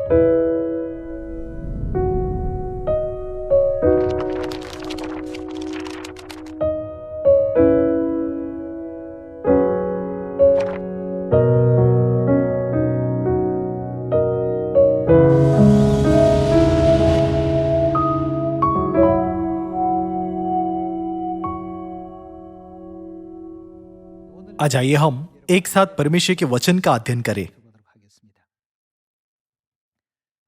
आज आइए हम एक साथ परमेश्वर के वचन का अध्ययन करें।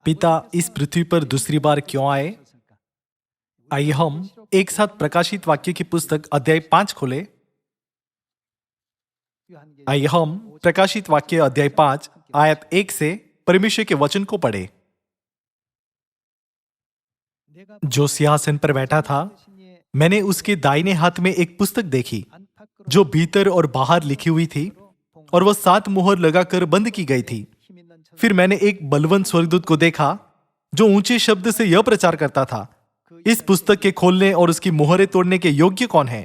पिता इस पृथ्वी पर दूसरी बार क्यों आए? आइए हम एक साथ प्रकाशित वाक्य की पुस्तक अध्याय 5 खोलें। आइए हम प्रकाशित वाक्य अध्याय 5 आयत 1 से परमेश्वर के वचन को पढ़ें। जो सिंहासन पर बैठा था, मैंने उसके दाहिने हाथ में एक पुस्तक देखी जो भीतर और बाहर लिखी हुई थी, और वह 7 मुहर लगाकर बंद की गई थी। फिर मैंने एक बलवंत स्वर्गदूत को देखा जो ऊंचे शब्द से यह प्रचार करता था, इस पुस्तक के खोलने और उसकी मुहरें तोड़ने के योग्य कौन है?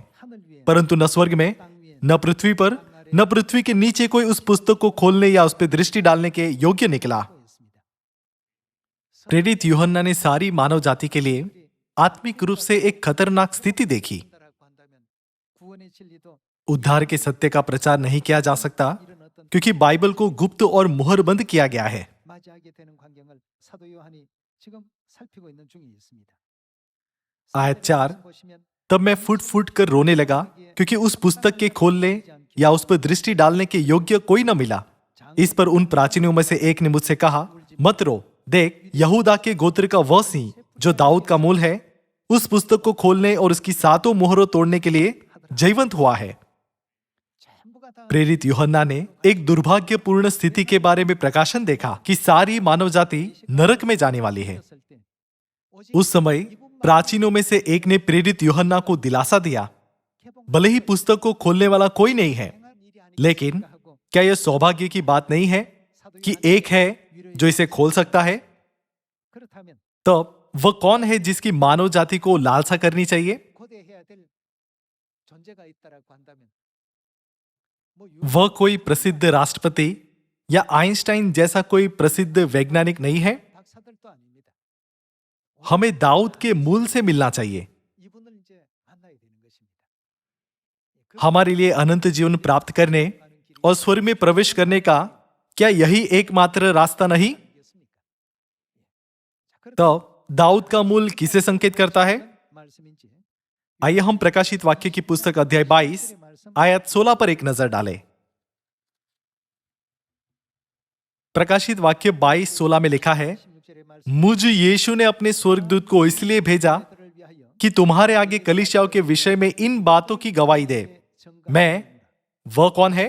परंतु न स्वर्ग में, न पृथ्वी पर, न पृथ्वी के नीचे कोई उस पुस्तक को खोलने या उस पर दृष्टि डालने के योग्य निकला। प्रेरित यूहन्ना ने सारी मानव जाति के लिए आत्मिक रूप से एक खतरनाक स्थिति देखी। उद्धार के सत्य का प्रचार नहीं किया जा सकता क्योंकि बाइबल को गुप्त और मुहरबंद किया गया है। आयत 4, तब मैं फुट फुट कर रोने लगा क्योंकि उस पुस्तक के खोलने या उस पर दृष्टि डालने के योग्य कोई न मिला। इस पर उन प्राचीनों में से एक ने मुझसे कहा, मत रो, देख, यहूदा के गोत्र का वह सिंह जो दाऊद का मूल है, उस पुस्तक को खोलने और उसकी 7 मुहरों तोड़ने के लिए जयवंत हुआ है। प्रेरित यूहन्ना ने एक दुर्भाग्यपूर्ण स्थिति के बारे में प्रकाशन देखा कि सारी मानव जाति नरक में जाने वाली है। उस समय प्राचीनों में से एक ने प्रेरित यूहन्ना को दिलासा दिया, भले ही पुस्तक को खोलने वाला कोई नहीं है, लेकिन क्या यह सौभाग्य की बात नहीं है कि एक है जो इसे खोल सकता है? तब वह कौन है जिसकी मानव जाति को लालसा करनी चाहिए? वह कोई प्रसिद्ध राष्ट्रपति या आइंस्टाइन जैसा कोई प्रसिद्ध वैज्ञानिक नहीं है। हमें दाऊद के मूल से मिलना चाहिए। हमारे लिए अनंत जीवन प्राप्त करने और स्वर्ग में प्रवेश करने का क्या यही एकमात्र रास्ता नहीं? तो दाऊद का मूल किसे संकेत करता है? आइए हम प्रकाशित वाक्य की पुस्तक अध्याय 22 आयत 16 पर एक नजर डालें। प्रकाशित वाक्य 22:16 में लिखा है, मुझ यीशु ने अपने स्वर्गदूत को इसलिए भेजा कि तुम्हारे आगे कलीसियाओं के विषय में इन बातों की गवाही दे। वह कौन है?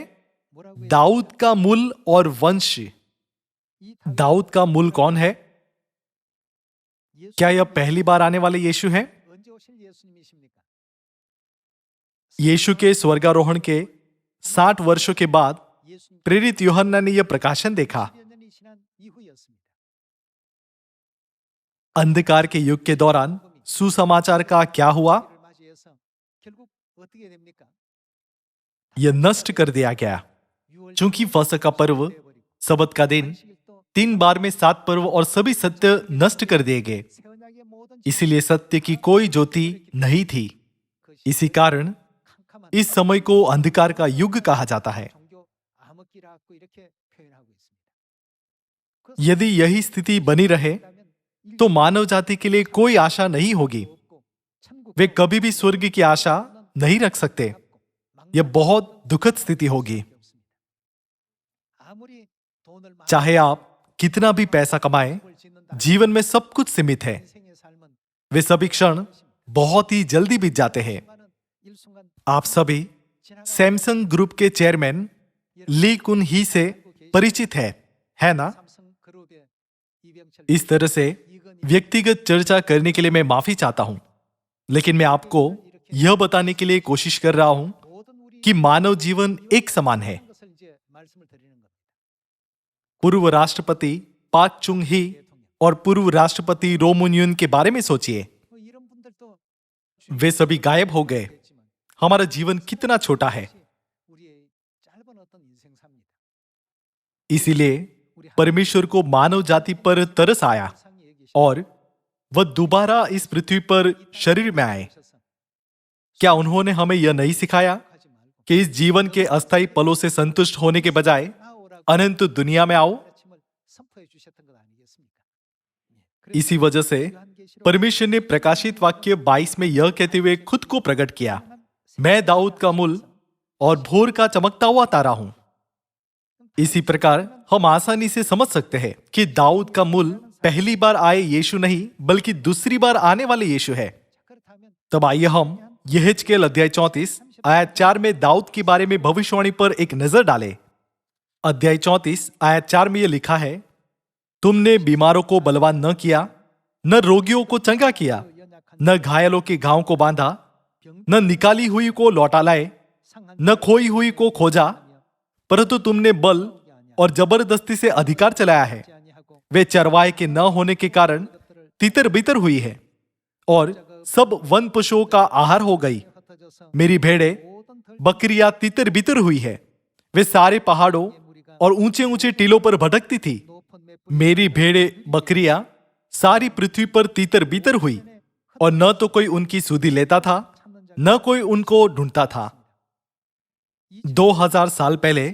दाऊद का मूल और वंश। दाऊद का मूल कौन है? क्या यह पहली बार आने वाले यीशु है? यीशु के स्वर्गारोहण के 60 वर्षों के बाद प्रेरित यूहन्ना ने यह प्रकाशन देखा। अंधकार के युग के दौरान सुसमाचार का क्या हुआ? यह नष्ट कर दिया गया, चूंकि फसह का पर्व, सबत का दिन, 3 बार में 7 पर्व और सभी सत्य नष्ट कर दिए गए। इसीलिए सत्य की कोई ज्योति नहीं थी। इसी कारण इस समय को अंधकार का युग कहा जाता है। यदि यही स्थिति बनी रहे तो मानव जाति के लिए कोई आशा नहीं होगी। वे कभी भी स्वर्ग की आशा नहीं रख सकते। यह बहुत दुखद स्थिति होगी। चाहे आप कितना भी पैसा कमाएं, जीवन में सब कुछ सीमित है। वे सभी क्षण बहुत ही जल्दी बीत जाते हैं। आप सभी सैमसंग ग्रुप के चेयरमैन ली कुन ही से परिचित है ना? इस तरह से व्यक्तिगत चर्चा करने के लिए मैं माफी चाहता हूं, लेकिन मैं आपको यह बताने के लिए कोशिश कर रहा हूं कि मानव जीवन एक समान है। पूर्व राष्ट्रपति पाक चुंग ही और पूर्व राष्ट्रपति रो मुन युन के बारे में सोचिए। वे सभी गायब हो गए। हमारा जीवन कितना छोटा है। इसीलिए परमेश्वर को मानव जाति पर तरस आया और वह दोबारा इस पृथ्वी पर शरीर में आए। क्या उन्होंने हमें यह नहीं सिखाया कि इस जीवन के अस्थायी पलों से संतुष्ट होने के बजाय अनंत दुनिया में आओ? इसी वजह से परमेश्वर ने प्रकाशित वाक्य 22 में यह कहते हुए खुद को प्रकट किया, मैं दाऊद का मूल और भोर का चमकता हुआ तारा हूं। इसी प्रकार हम आसानी से समझ सकते हैं कि दाऊद का मूल पहली बार आए यीशु नहीं बल्कि दूसरी बार आने वाले यीशु है। तब आइए हम यहेजकेल अध्याय 34 आयत 4 में दाऊद के बारे में भविष्यवाणी पर एक नजर डालें। अध्याय 34 आयत 4 में यह लिखा है, तुमने बीमारों को बलवान न किया, न रोगियों को चंगा किया, न घायलों के घावों को बांधा, न निकाली हुई को लौटा लाए, न खोई हुई को खोजा, परंतु तुमने बल और जबरदस्ती से अधिकार चलाया है। वे चरवाहे के न होने के कारण तितर बितर हुई है और सब वन पशुओं का आहार हो गई। मेरी भेड़ें बकरियां तितर बितर हुई है, वे सारे पहाड़ों और ऊंचे ऊंचे टीलों पर भटकती थी। मेरी भेड़ें बकरियां सारी पृथ्वी पर तितर बितर हुई और न तो कोई उनकी सुधि लेता था, न कोई उनको ढूंढता था। 2000 साल पहले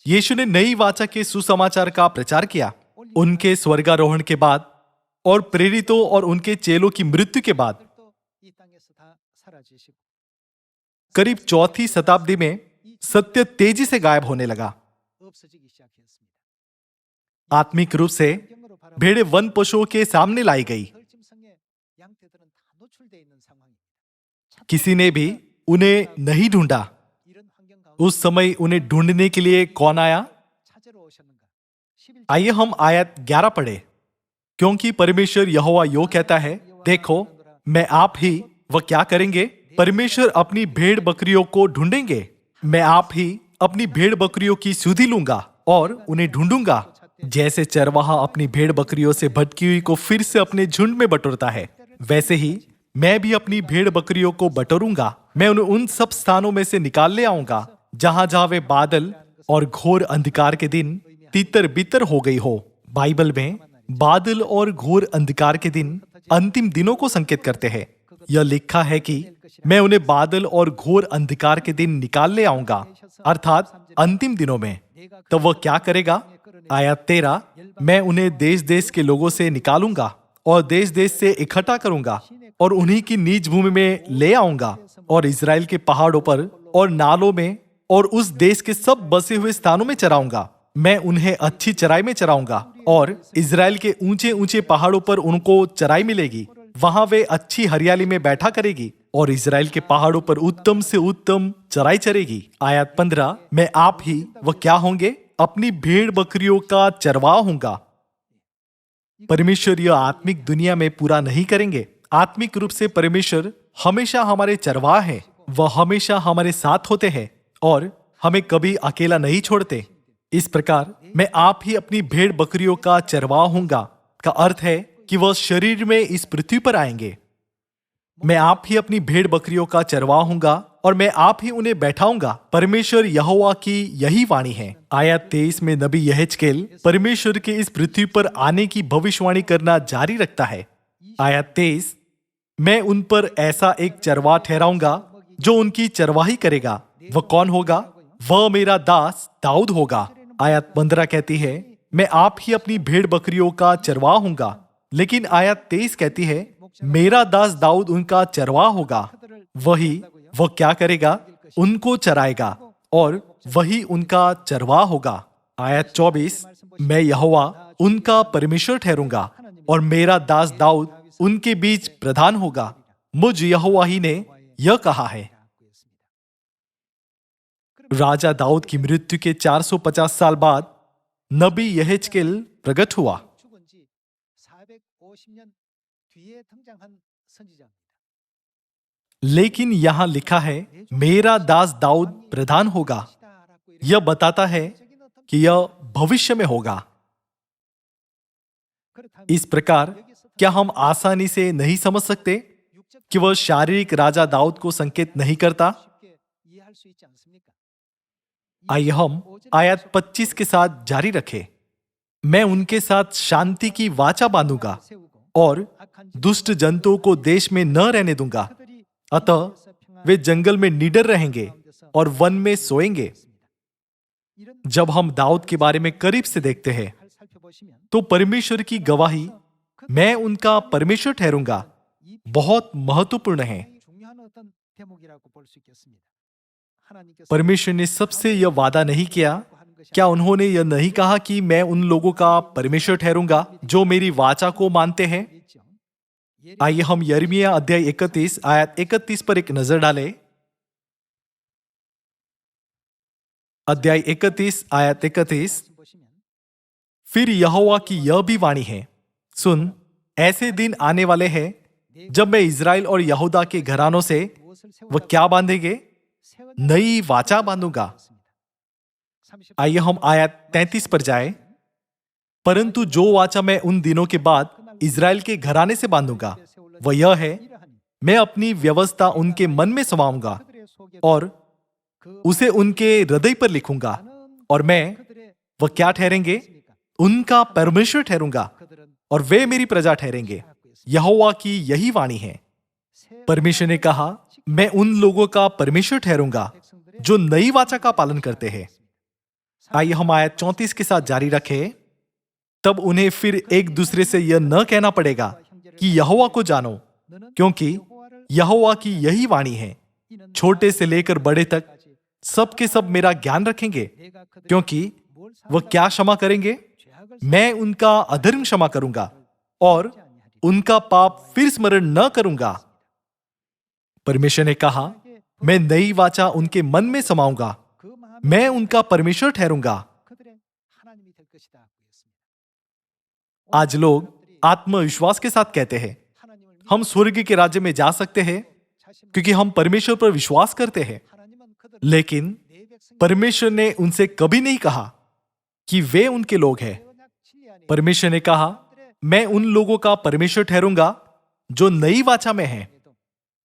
यीशु ने नई वाचा के सुसमाचार का प्रचार किया। उनके स्वर्गारोहण के बाद और प्रेरितों और उनके चेलों की मृत्यु के बाद करीब चौथी शताब्दी में सत्य तेजी से गायब होने लगा। आत्मिक रूप से भेड़ें वन पशुओं के सामने लाई गई। किसी ने भी उन्हें नहीं ढूंढा। उस समय उन्हें ढूंढने के लिए कौन आया? आइए हम आयत 11 पढ़े, क्योंकि परमेश्वर यहोवा यो कहता है, देखो मैं आप ही वह क्या करेंगे, परमेश्वर अपनी भेड़ बकरियों को ढूंढेंगे। मैं आप ही अपनी भेड़ बकरियों की सुधि लूंगा और उन्हें ढूंढूंगा। जैसे चरवाहा अपनी भेड़ बकरियों से भटकी हुई को फिर से अपने झुंड में बटोरता है, वैसे ही मैं भी अपनी भेड़ बकरियों को बटोरूंगा। मैं उन्हें उन सब स्थानों में से निकाल ले आऊंगा जहां जहां वे बादल और घोर अंधकार के दिन तितर बितर हो गई हो। बाइबल में बादल और घोर अंधकार के दिन अंतिम दिनों को संकेत करते हैं। यह लिखा है कि मैं उन्हें बादल और घोर अंधकार के दिन निकाल ले आऊंगा, अर्थात अंतिम दिनों में। तो वह क्या करेगा? आयत 13, मैं उन्हें देश देश के लोगों से निकालूंगा और देश देश से इकट्ठा करूंगा और उन्हीं की निज भूमि में ले आऊंगा और इजराइल के पहाड़ों पर और नालों में और उस देश के सब बसे हुए स्थानों में चराऊंगा। मैं उन्हें अच्छी चराई में चराऊंगा और इजराइल के ऊंचे ऊंचे पहाड़ों पर उनको चराई मिलेगी। वहां वे अच्छी हरियाली में बैठा करेगी और इजराइल के पहाड़ों पर उत्तम से उत्तम चराई चरेगी। आयत 15, मैं आप ही वह क्या होंगे, अपनी भेड़ बकरियों का चरवाहा होऊंगा। परमेश्वर यह आत्मिक दुनिया में पूरा नहीं करेंगे। आत्मिक रूप से परमेश्वर हमेशा हमारे चरवाहा है। वह हमेशा हमारे साथ होते हैं और हमें कभी अकेला नहीं छोड़ते। इस प्रकार मैं आप ही अपनी भेड़ बकरियों का चरवाहा होऊंगा का अर्थ है कि वह शरीर में इस पृथ्वी पर आएंगे। मैं आप ही अपनी भेड़ बकरियों का चरवाहा होऊंगा और मैं आप ही उन्हें बैठाऊंगा। परमेश्वर यहोवा की यही वाणी है। आयत 23 में नबी यहेजकेल परमेश्वर के इस पृथ्वी पर आने की भविष्यवाणी करना जारी रखता है। आयत 23, मैं उन पर ऐसा एक चरवाहा ठहराऊंगा जो उनकी चरवाही करेगा। वह कौन होगा? वह मेरा दास दाऊद होगा। आयत 15 कहती है, मैं आप ही अपनी भेड़ बकरियों का चरवाहा होऊंगा। लेकिन आयत 23 कहती है, मेरा दास दाऊद उनका चरवाहा होगा। वह क्या करेगा? उनको चराएगा और वही उनका चरवाहा होगा। आयत 24, मैं यहोवा उनका परमेश्वर ठहरूंगा और मेरा दास दाऊद उनके बीच प्रधान होगा। मुझ यहोवा ही ने यह कहा है। राजा दाऊद की मृत्यु के 450 साल बाद नबी यहेजकेल प्रकट हुआ। लेकिन यहां लिखा है, मेरा दास दाऊद प्रधान होगा। यह बताता है कि यह भविष्य में होगा। इस प्रकार क्या हम आसानी से नहीं समझ सकते कि वह शारीरिक राजा दाऊद को संकेत नहीं करता? आइए हम आयत 25 के साथ जारी रखें। मैं उनके साथ शांति की वाचा बांधूंगा और दुष्ट जंतुओं को देश में न रहने दूंगा। अतः वे जंगल में निडर रहेंगे और वन में सोएंगे। जब हम दाऊद के बारे में करीब से देखते हैं तो परमेश्वर की गवाही मैं उनका परमेश्वर ठहरूंगा बहुत महत्वपूर्ण है। परमेश्वर ने सबसे यह वादा नहीं किया। क्या उन्होंने यह नहीं कहा कि मैं उन लोगों का परमेश्वर ठहरूंगा जो मेरी वाचा को मानते हैं? आइए हम यिर्मयाह अध्याय 31 आयत 31 पर एक नजर डालें। अध्याय 31 आयत 31। फिर यहोवा की यह भी वाणी है, सुन, ऐसे दिन आने वाले हैं जब मैं इज़राइल और यहूदा के घरानों से वह क्या बांधेंगे? नई वाचा बांधूंगा। आइए हम आयत 33 पर जाएं। परंतु जो वाचा मैं उन दिनों के बाद इज़राइल के घराने से बांधूंगा वह यह है, मैं अपनी व्यवस्था उनके मन में समाऊंगा और उसे उनके हृदय पर लिखूंगा, और मैं वह क्या ठहरेंगे? उनका परमेश्वर ठहरूंगा और वे मेरी प्रजा ठहरेंगे। यहोवा की यही वाणी है। परमेश्वर ने कहा, मैं उन लोगों का परमेश्वर ठहरूंगा जो नई वाचा का पालन करते हैं। आइए हम आयत 34 के साथ जारी रखें। तब उन्हें फिर एक दूसरे से यह न कहना पड़ेगा कि यहोवा को जानो, क्योंकि यहोवा की यही वाणी है, छोटे से लेकर बड़े तक सब के सब मेरा ज्ञान रखेंगे, क्योंकि वह क्या क्षमा करेंगे? मैं उनका अधर्म क्षमा करूंगा और उनका पाप फिर स्मरण न करूंगा। परमेश्वर ने कहा, मैं नई वाचा उनके मन में समाऊंगा, मैं उनका परमेश्वर ठहरूंगा। आज लोग आत्मविश्वास के साथ कहते हैं, हम स्वर्ग के राज्य में जा सकते हैं क्योंकि हम परमेश्वर पर विश्वास करते हैं। लेकिन परमेश्वर ने उनसे कभी नहीं कहा कि वे उनके लोग हैं। परमेश्वर ने कहा, मैं उन लोगों का परमेश्वर ठहरूंगा जो नई वाचा में है।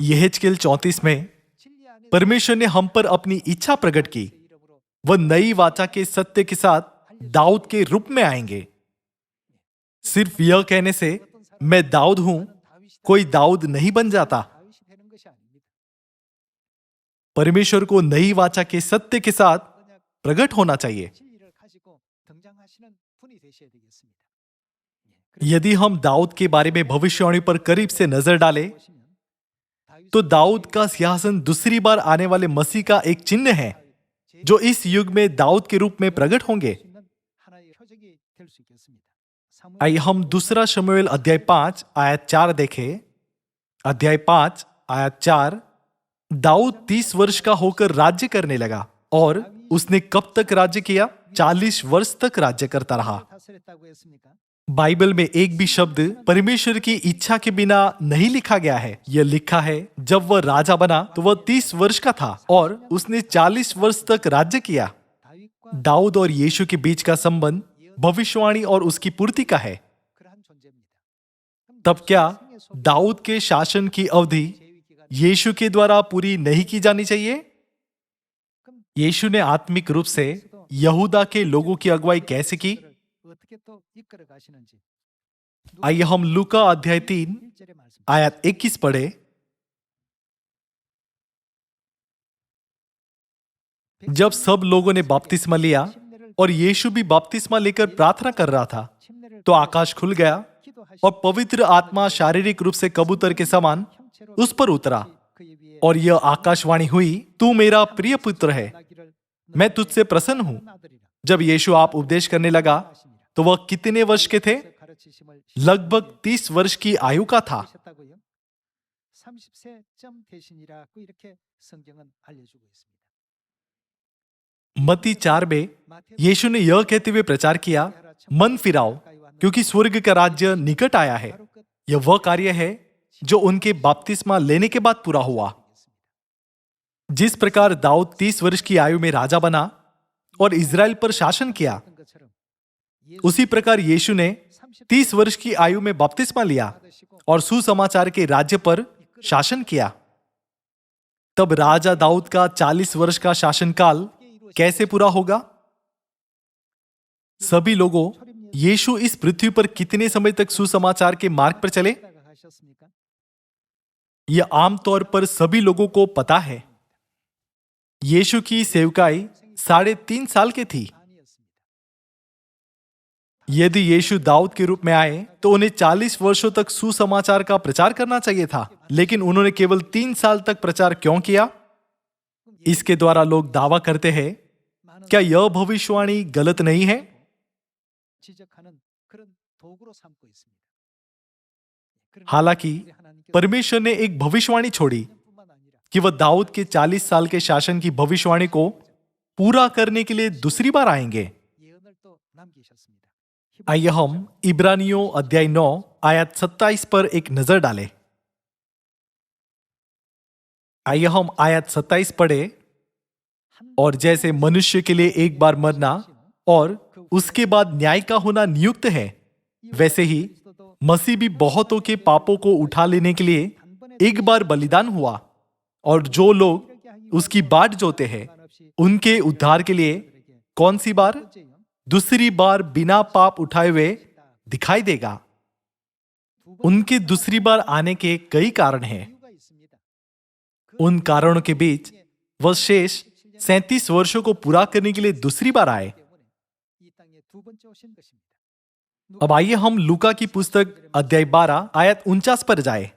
यहेजकेल 34 में परमेश्वर ने हम पर अपनी इच्छा प्रकट की। वह नई वाचा के सत्य के साथ दाऊद के रूप में आएंगे। सिर्फ यह कहने से मैं दाऊद हूं, कोई दाऊद नहीं बन जाता। परमेश्वर को नई वाचा के सत्य के साथ प्रकट होना चाहिए। यदि हम दाऊद के बारे में भविष्यवाणी पर करीब से नजर डालें तो दाऊद का सिंहासन दूसरी बार आने वाले मसीह का एक चिन्ह है जो इस युग में दाऊद के रूप में प्रकट होंगे। आइए हम दूसरा शमूएल अध्याय 5 आयत 4 देखें। अध्याय 5 आयत 4। दाऊद 30 वर्ष का होकर राज्य करने लगा और उसने कब तक राज्य किया? 40 वर्ष तक राज्य करता रहा। बाइबल में एक भी शब्द परमेश्वर की इच्छा के बिना नहीं लिखा गया है। यह लिखा है जब वह राजा बना तो वह 30 वर्ष का था और उसने 40 वर्ष तक राज्य किया। दाऊद और यीशु के बीच का संबंध भविष्यवाणी और उसकी पूर्ति का है। तब क्या दाऊद के शासन की अवधि यीशु के द्वारा पूरी नहीं की जानी चाहिए? यीशु ने आत्मिक रूप से यहूदा के लोगों की अगुवाई कैसे की? आइए हम लूका अध्याय 3 आयत 21 पढ़े। जब सब लोगों ने बपतिस्मा लिया और यीशु भी बपतिस्मा लेकर प्रार्थना कर रहा था तो आकाश खुल गया और पवित्र आत्मा शारीरिक रूप से कबूतर के समान उस पर उतरा और यह आकाशवाणी हुई, तू मेरा प्रिय पुत्र है, मैं तुझसे प्रसन्न हूं। जब यीशु आप उपदेश करने लगा तो वह कितने वर्ष के थे? लगभग 30 वर्ष की आयु का था। मत्ती 4 में यीशु ने यह कहते हुए प्रचार किया, मन फिराओ क्योंकि स्वर्ग का राज्य निकट आया है। यह वह कार्य है जो उनके बपतिस्मा लेने के बाद पूरा हुआ। जिस प्रकार दाऊद 30 वर्ष की आयु में राजा बना और इज़राइल पर शासन किया, उसी प्रकार यीशु ने 30 वर्ष की आयु में बपतिस्मा लिया और सुसमाचार के राज्य पर शासन किया। तब राजा दाऊद का 40 वर्ष का शासनकाल कैसे पूरा होगा? सभी लोगों यीशु इस पृथ्वी पर कितने समय तक सुसमाचार के मार्ग पर चले? यह आमतौर पर सभी लोगों को पता है। यीशु की सेवकाई 3.5 साल की थी। यदि यीशु दाऊद के रूप में आए तो उन्हें 40 वर्षों तक सुसमाचार का प्रचार करना चाहिए था, लेकिन उन्होंने केवल 3 साल तक प्रचार क्यों किया? इसके द्वारा लोग दावा करते हैं, क्या यह भविष्यवाणी गलत नहीं है? हालांकि परमेश्वर ने एक भविष्यवाणी छोड़ी कि वह दाऊद के 40 साल के शासन की भविष्यवाणी को पूरा करने के लिए दूसरी बार आएंगे। आइए हम इब्रानियों अध्याय 9 आयत 27 पर एक नजर डालें। आइए हम आयत 27 पढ़े। और जैसे मनुष्य के लिए एक बार मरना और उसके बाद न्याय का होना नियुक्त है, वैसे ही मसीह भी बहुतों के पापों को उठा लेने के लिए एक बार बलिदान हुआ, और जो लोग उसकी बाट जोते हैं उनके उद्धार के लिए कौन सी बार? दूसरी बार बिना पाप उठाए हुए दिखाई देगा। उनके दूसरी बार आने के कई कारण हैं। उन कारणों के बीच वह शेष 37 वर्षों को पूरा करने के लिए दूसरी बार आए। अब आइए हम लूका की पुस्तक अध्याय 12 आयत 49 पर जाए।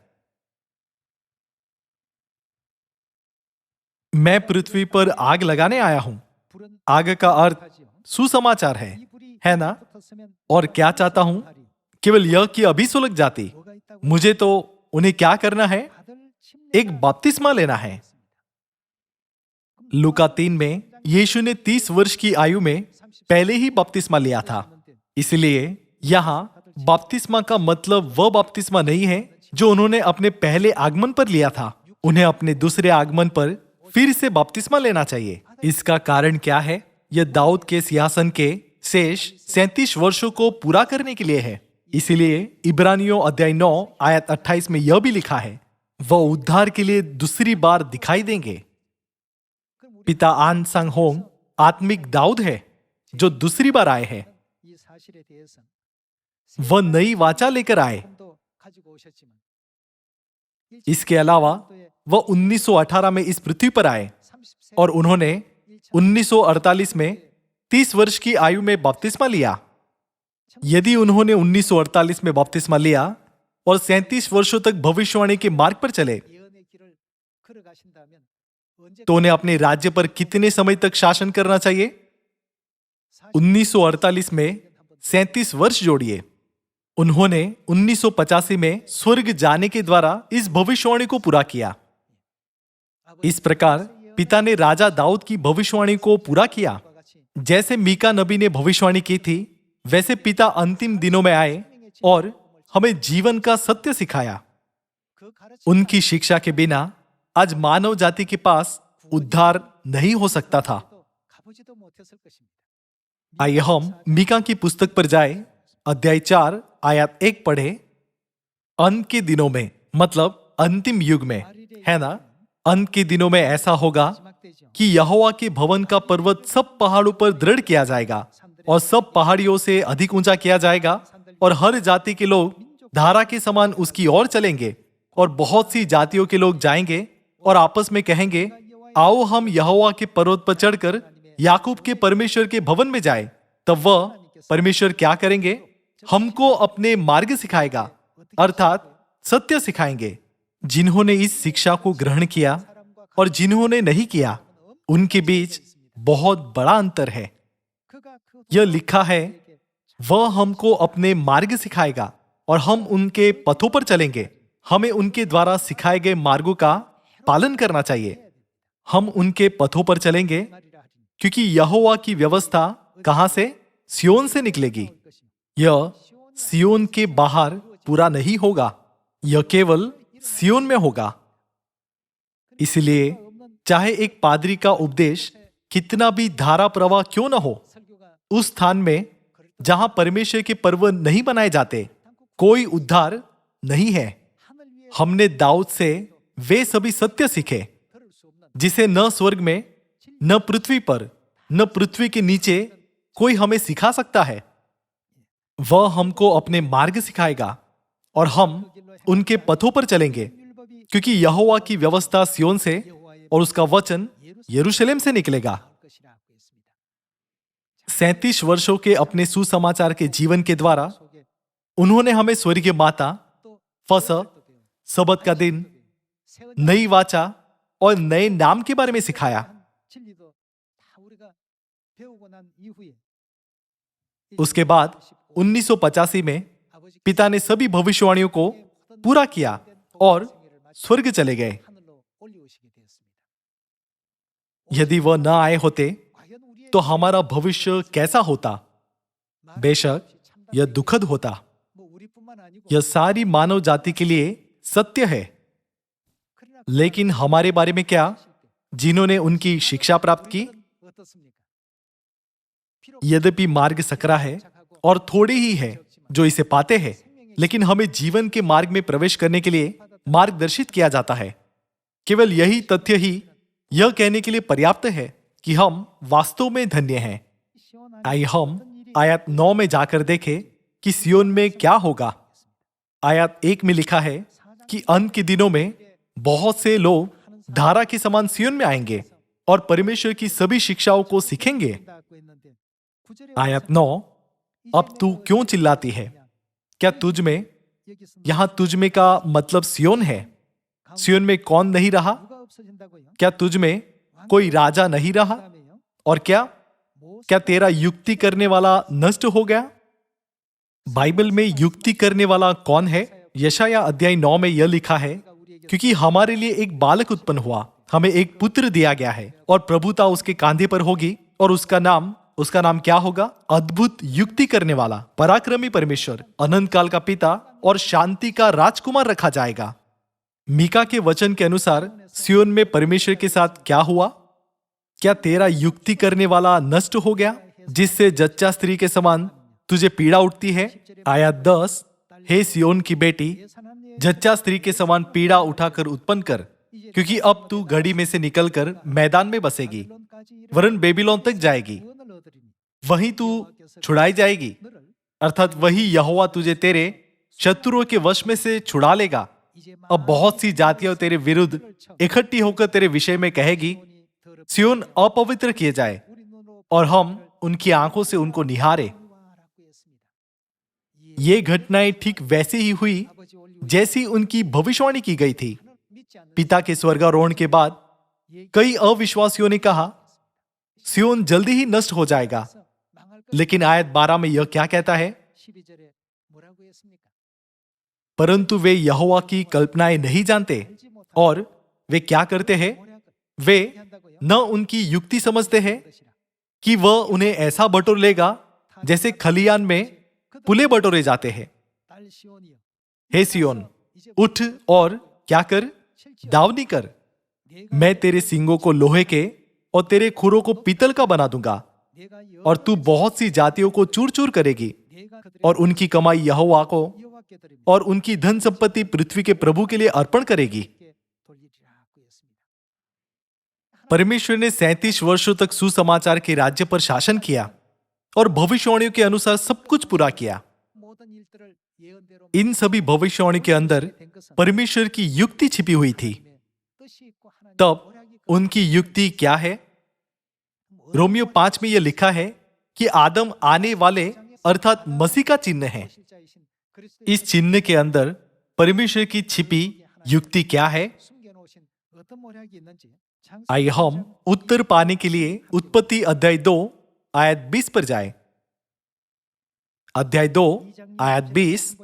मैं पृथ्वी पर आग लगाने आया हूं। आग का अर्थ सुसमाचार है ना? और क्या चाहता हूं? केवल यह कि अभी सुलग जाती। मुझे तो उन्हें क्या करना है? एक बपतिस्मा लेना है। लूका 3 में यीशु ने 30 वर्ष की आयु में पहले ही बपतिस्मा लिया था। इसलिए यहां बपतिस्मा का मतलब वह बपतिस्मा नहीं है जो उन्होंने अपने पहले आगमन पर लिया था। उन्हें अपने दूसरे आगमन पर फिर से बपतिस्मा लेना चाहिए। इसका कारण क्या है? यह दाऊद के सिंहासन के शेष 37 वर्षों को पूरा करने के लिए है। इसीलिए इब्रानियों अध्याय 9 आयत 28 में यह भी लिखा है, वह उद्धार के लिए दूसरी बार दिखाई देंगे। पिता आन सांग होंग आत्मिक दाऊद है जो दूसरी बार आए हैं। वह नई वाचा लेकर आए। इसके अलावा वह 1918 में इस पृथ्वी पर आए और उन्होंने 1948 में 30 वर्ष की आयु में बपतिस्मा लिया। यदि उन्होंने 1948 में बपतिस्मा लिया और 37 वर्षों तक भविष्यवाणी के मार्ग पर चले, तो उन्हें अपने राज्य पर कितने समय तक शासन करना चाहिए? 1948 में 37 वर्ष जोड़िए। उन्होंने 1985 में स्वर्ग जाने के द्वारा इस भविष्यवाणी को पूरा किया। इस प्रकार पिता ने राजा दाऊद की भविष्यवाणी को पूरा किया। जैसे मीका नबी ने भविष्यवाणी की थी, वैसे पिता अंतिम दिनों में आए और हमें जीवन का सत्य सिखाया। उनकी शिक्षा के बिना आज मानव जाति के पास उद्धार नहीं हो सकता था। आइए हम मीका की पुस्तक पर जाए, अध्याय 4 आयत 1 पढ़े। अंत के दिनों में मतलब अंतिम युग में, है ना? अंत के दिनों में ऐसा होगा कि यहोवा के भवन का पर्वत सब पहाड़ों पर दृढ़ किया जाएगा और सब पहाड़ियों से अधिक ऊंचा किया जाएगा, और हर जाति के लोग धारा के समान उसकी ओर चलेंगे। और बहुत सी जातियों के लोग जाएंगे और आपस में कहेंगे, आओ हम यहोवा के पर्वत पर चढ़कर याकूब के परमेश्वर के भवन में जाए। तब वह परमेश्वर क्या करेंगे? हमको अपने मार्ग सिखाएगा, अर्थात सत्य सिखाएंगे। जिन्होंने इस शिक्षा को ग्रहण किया और जिन्होंने नहीं किया, उनके बीच बहुत बड़ा अंतर है। यह लिखा है, वह हमको अपने मार्ग सिखाएगा और हम उनके पथों पर चलेंगे। हमें उनके द्वारा सिखाए गए मार्गों का पालन करना चाहिए। हम उनके पथों पर चलेंगे क्योंकि यहोवा की व्यवस्था कहां से? सियोन से निकलेगी। यह सियोन के बाहर पूरा नहीं होगा, यह केवल सियोन में होगा। इसलिए चाहे एक पादरी का उपदेश कितना भी धारा प्रवाह क्यों न हो, उस स्थान में जहां परमेश्वर के पर्व नहीं बनाए जाते, कोई उद्धार नहीं है। हमने दाऊद से वे सभी सत्य सीखे जिसे न स्वर्ग में, न पृथ्वी पर, न पृथ्वी के नीचे कोई हमें सिखा सकता है। वह हमको अपने मार्ग सिखाएगा और हम उनके पथों पर चलेंगे, क्योंकि यहोवा की व्यवस्था सियोन से और उसका वचन यरूशलेम से निकलेगा। 37 वर्षों के अपने सुसमाचार के जीवन के द्वारा उन्होंने हमें स्वर्गीय माता, फसह, सबत का दिन, नई वाचा और नए नाम के बारे में सिखाया। उसके बाद 1985 में पिता ने सभी भविष्यवाणियों को पूरा किया और स्वर्ग चले गए। यदि वह न आए होते तो हमारा भविष्य कैसा होता? बेशक यह दुखद होता। यह सारी मानव जाति के लिए सत्य है। लेकिन हमारे बारे में क्या, जिन्होंने उनकी शिक्षा प्राप्त की? यद्यपि मार्ग सकरा है और थोड़े ही है जो इसे पाते हैं, लेकिन हमें जीवन के मार्ग में प्रवेश करने के लिए मार्गदर्शित किया जाता है। केवल यही तथ्य ही यह कहने के लिए पर्याप्त है कि हम वास्तव में धन्य हैं। आइए हम आयत 9 में जाकर देखें कि सियोन में क्या होगा। आयत 1 में लिखा है कि अंत के दिनों में बहुत से लोग धारा के समान सियोन में आएंगे और परमेश्वर की सभी शिक्षाओं को सीखेंगे। आयत 9, अब तू क्यों चिल्लाती है? क्या तुझ में, यहां तुझ में का मतलब सियोन है। सियोन में कौन नहीं रहा? क्या तुझ में कोई राजा नहीं रहा? और क्या तेरा युक्ति करने वाला नष्ट हो गया? बाइबल में युक्ति करने वाला कौन है? यशाया अध्याय 9 में यह लिखा है, क्योंकि हमारे लिए एक बालक उत्पन्न हुआ, हमें एक पुत्र दिया गया है और प्रभुता उसके कांधे पर होगी और उसका नाम क्या होगा? अद्भुत युक्ति करने वाला, पराक्रमी परमेश्वर, अनंत काल का पिता और शांति का राजकुमार रखा जाएगा। मीका के वचन के अनुसार सियोन में परमेश्वर के साथ क्या हुआ? क्या तेरा युक्ति करने वाला नष्ट हो गया, जिससे जच्चा स्त्री के समान तुझे पीड़ा उठती है? आयत 10, हे सियोन की बेटी, जच्चा स्त्री के समान पीड़ा उठाकर उत्पन्न कर, क्योंकि अब तू घड़ी में से निकलकर मैदान में बसेगी, वरन बेबीलोन तक जाएगी, वहीं तू छुड़ाई जाएगी, अर्थात वही यहोवा तुझे तेरे शत्रुओं के वश में से छुड़ा लेगा। अब बहुत सी जातियां तेरे विरुद्ध इकट्ठी होकर तेरे विषय में कहेगी, सियोन अपवित्र किए जाए और हम उनकी आंखों से उनको निहारे। ये घटनाएं ठीक वैसे ही हुई जैसी उनकी भविष्यवाणी की गई थी। पिता के स्वर्गारोहण के बाद कई अविश्वासियों ने कहा सियोन जल्दी ही नष्ट हो जाएगा, लेकिन आयत 12 में यह क्या कहता है? परंतु वे यहोवा की कल्पनाएं नहीं जानते और वे क्या करते हैं? वे न उनकी युक्ति समझते हैं कि वह उन्हें ऐसा बटोर लेगा जैसे खलियान में पुले बटोरे जाते हैं। हे सियोन, उठ और क्या कर? दावनी कर। मैं तेरे सींगों को लोहे के और तेरे खुरों को पीतल का बना दूंगा और तू बहुत सी जातियों को चूर चूर करेगी और उनकी कमाई यहोवा को और उनकी धन संपत्ति पृथ्वी के प्रभु के लिए अर्पण करेगी। परमेश्वर ने 37 वर्षों तक सुसमाचार के राज्य पर शासन किया और भविष्यवाणियों के अनुसार सब कुछ पूरा किया। इन सभी भविष्यवाणी के अंदर परमेश्वर की युक्ति छिपी हुई थी। तब उनकी युक्ति क्या है? रोमियो 5 में यह लिखा है कि आदम आने वाले अर्थात मसीह का चिन्ह है। इस चिन्ह के अंदर परमेश्वर की छिपी युक्ति क्या है? आइए हम उत्तर पाने के लिए उत्पत्ति अध्याय 2 आयत 20 पर जाएं। अध्याय 2 आयत 20,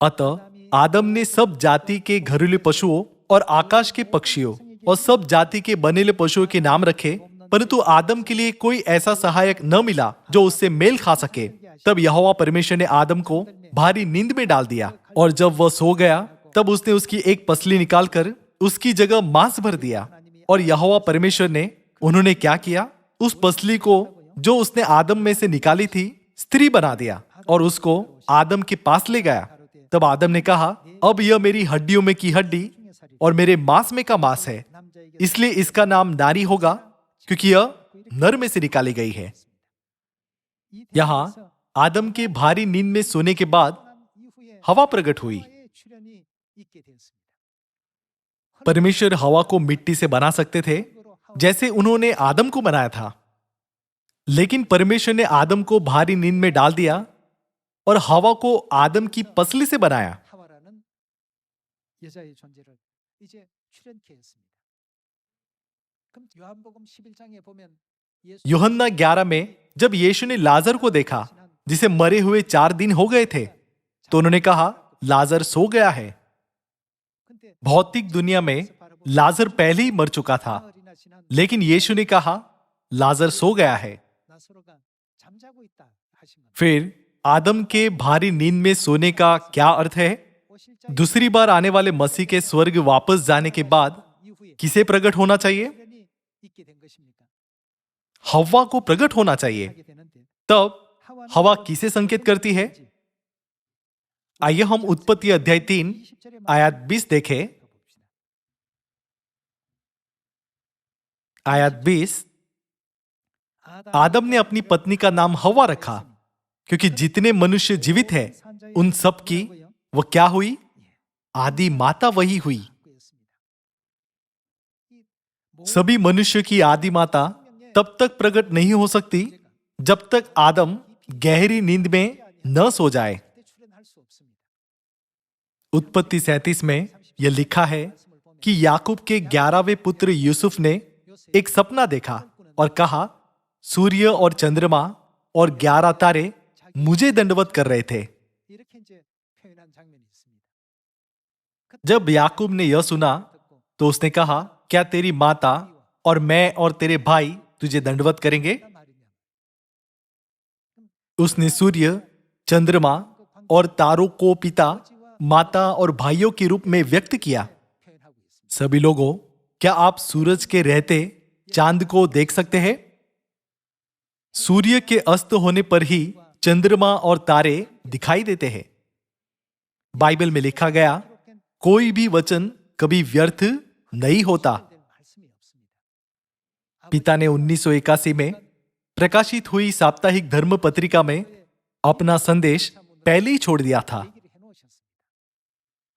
अतः आदम ने सब जाति के घरेलू पशुओं और आकाश के पक्षियों और सब जाति के बनेले पशुओं के नाम रखे, परंतु आदम के लिए कोई ऐसा सहायक न मिला जो उससे मेल खा सके। तब यहोवा परमेश्वर ने आदम को भारी नींद में डाल दिया और जब वह सो गया तब उसने उसकी एक पसली निकालकर उसकी जगह मांस भर दिया। और यहोवा परमेश्वर ने उन्होंने क्या किया? उस पसली को जो उसने आदम में से निकाली थी स्त्री बना दिया और उसको आदम के पास ले गया। तब आदम ने कहा, अब यह मेरी हड्डियों में की हड्डी और मेरे मांस में का मांस है, इसलिए इसका नाम नारी होगा, क्योंकि यह नर में से निकाली गई है। यहां आदम के भारी नींद में सोने के बाद हवा प्रकट हुई। परमेश्वर हवा को मिट्टी से बना सकते थे, जैसे उन्होंने आदम को बनाया था, लेकिन परमेश्वर ने आदम को भारी नींद में डाल दिया और हवा को आदम की पसली से बनाया। यूहन्ना 11 में जब यीशु ने लाजर को देखा, जिसे मरे हुए 4 दिन हो गए थे, तो उन्होंने कहा, लाजर सो गया है। भौतिक दुनिया में लाजर पहले ही मर चुका था, लेकिन यीशु ने कहा, लाजर सो गया है। फिर आदम के भारी नींद में सोने का क्या अर्थ है? दूसरी बार आने वाले मसीह के स्वर्ग वापस जाने के बाद किसे प्रकट होना चाहिए? हव्वा को प्रकट होना चाहिए। तब हवा किसे संकेत करती है? आइए हम उत्पत्ति अध्याय 3 आयत 20 देखें। आयत 20, आदम ने अपनी पत्नी का नाम हव्वा रखा, क्योंकि जितने मनुष्य जीवित हैं, उन सब की वो क्या हुई? आदि माता वही हुई। सभी मनुष्य की आदि माता तब तक प्रकट नहीं हो सकती जब तक आदम गहरी नींद में न सो जाए। उत्पत्ति 37 में यह लिखा है कि याकूब के 11वें पुत्र यूसुफ ने एक सपना देखा और कहा, सूर्य और चंद्रमा और 11 तारे मुझे दंडवत कर रहे थे। जब याकूब ने यह सुना तो उसने कहा, क्या तेरी माता और मैं और तेरे भाई तुझे दंडवत करेंगे? उसने सूर्य, चंद्रमा और तारों को पिता, माता और भाइयों के रूप में व्यक्त किया। सभी लोगों, क्या आप सूरज के रहते चांद को देख सकते हैं? सूर्य के अस्त होने पर ही चंद्रमा और तारे दिखाई देते हैं। बाइबल में लिखा गया, कोई भी वचन कभी व्यर्थ नहीं होता। पिता ने 1981 में प्रकाशित हुई साप्ताहिक धर्म पत्रिका में अपना संदेश पहले ही छोड़ दिया था।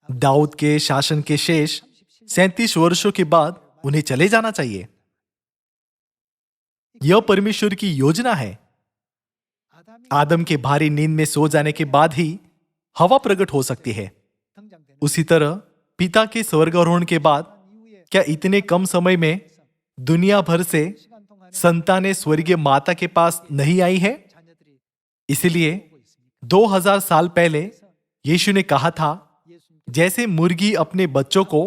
दाऊद के शासन के शेष 37 वर्षों के बाद उन्हें चले जाना चाहिए। यह परमेश्वर की योजना है। आदम के भारी नींद में सो जाने के बाद ही हवा प्रकट हो सकती है। उसी तरह पिता के स्वर्गारोहण के बाद क्या इतने कम समय में दुनिया भर से संतानें स्वर्गीय माता के पास नहीं आई है? इसलिए 2000 साल पहले यीशु ने कहा था, जैसे मुर्गी अपने बच्चों को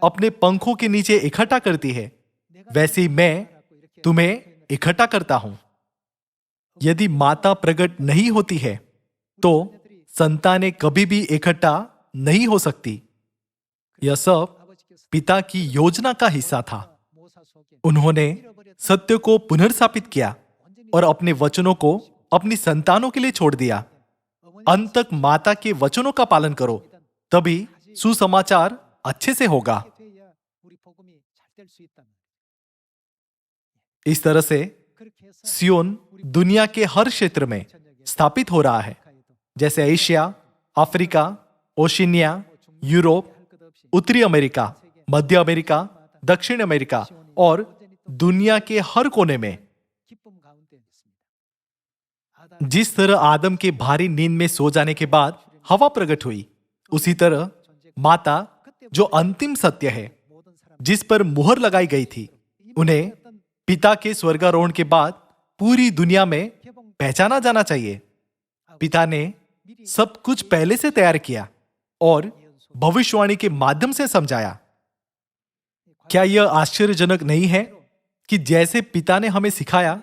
अपने पंखों के नीचे इकट्ठा करती है, वैसे ही मैं तुम्हें इकट्ठा करता हूं। यदि माता प्रकट नहीं होती है तो संतानें कभी भी इकट्ठा नहीं हो सकती। यह सब पिता की योजना का हिस्सा था। उन्होंने सत्य को पुनर्स्थापित किया और अपने वचनों को अपनी संतानों के लिए छोड़ दिया। अंत तक माता के वचनों का पालन करो, तभी सुसमाचार अच्छे से होगा। इस तरह से सियोन दुनिया के हर क्षेत्र में स्थापित हो रहा है, जैसे एशिया, अफ्रीका, ओशिनिया, यूरोप, उत्तरी अमेरिका, मध्य अमेरिका, दक्षिण अमेरिका और दुनिया के हर कोने में। जिस तरह आदम के भारी नींद में सो जाने के बाद हवा प्रकट हुई, उसी तरह माता, जो अंतिम सत्य है, जिस पर मुहर लगाई गई थी, उन्हें पिता के स्वर्गारोहण के बाद पूरी दुनिया में पहचाना जाना चाहिए। पिता ने सब कुछ पहले से तैयार किया और भविष्यवाणी के माध्यम से समझाया। क्या यह आश्चर्यजनक नहीं है कि जैसे पिता ने हमें सिखाया,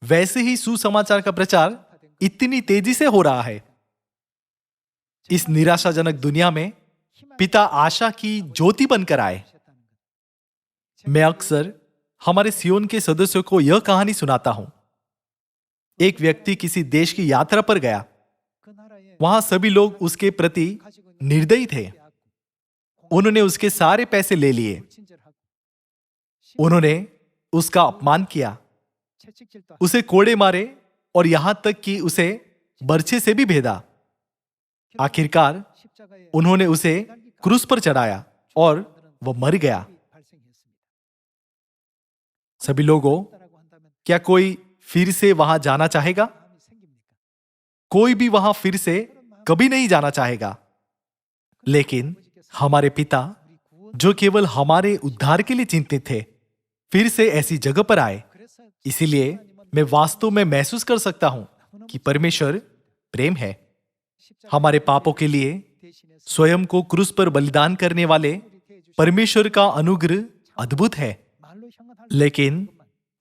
वैसे ही सुसमाचार का प्रचार इतनी तेजी से हो रहा है। इस निराशाजनक दुनिया में पिता आशा की ज्योति बनकर आए। मैं अक्सर हमारे सियोन के सदस्यों को यह कहानी सुनाता हूं। एक व्यक्ति किसी देश की यात्रा पर गया। वहां सभी लोग उसके प्रति निर्दयी थे। उन्होंने उसके सारे पैसे ले लिए। उन्होंने उसका अपमान किया, उसे कोड़े मारे और यहां तक कि उसे बर्छे से भी भेदा। आखिरकार उन्होंने उसे क्रूस पर चढ़ाया और वह मर गया। सभी लोगों, क्या कोई फिर से वहां जाना चाहेगा? कोई भी वहां फिर से कभी नहीं जाना चाहेगा। लेकिन हमारे पिता, जो केवल हमारे उद्धार के लिए चिंतित थे, फिर से ऐसी जगह पर आए। इसीलिए मैं वास्तव में महसूस कर सकता हूं कि परमेश्वर प्रेम है। हमारे पापों के लिए स्वयं को क्रूस पर बलिदान करने वाले परमेश्वर का अनुग्रह अद्भुत है। लेकिन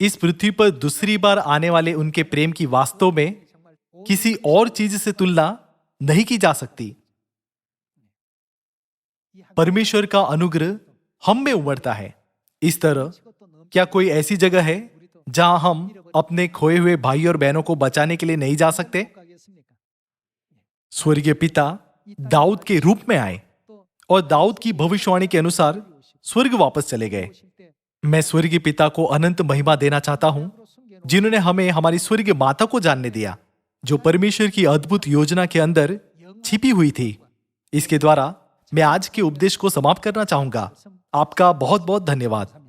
इस पृथ्वी पर दूसरी बार आने वाले उनके प्रेम की वास्तव में किसी और चीज से तुलना नहीं की जा सकती। परमेश्वर का अनुग्रह हम में उमड़ता है। इस तरह क्या कोई ऐसी जगह है जहां हम अपने खोए हुए भाई और बहनों को बचाने के लिए नहीं जा सकते? स्वर्गीय पिता दाऊद के रूप में आए और दाऊद की भविष्यवाणी के अनुसार स्वर्ग वापस चले गए। मैं स्वर्गीय पिता को अनंत महिमा देना चाहता हूं, जिन्होंने हमें हमारी स्वर्गीय माता को जानने दिया, जो परमेश्वर की अद्भुत योजना के अंदर छिपी हुई थी। इसके द्वारा मैं आज के उपदेश को समाप्त करना चाहूंगा। आपका बहुत बहुत धन्यवाद।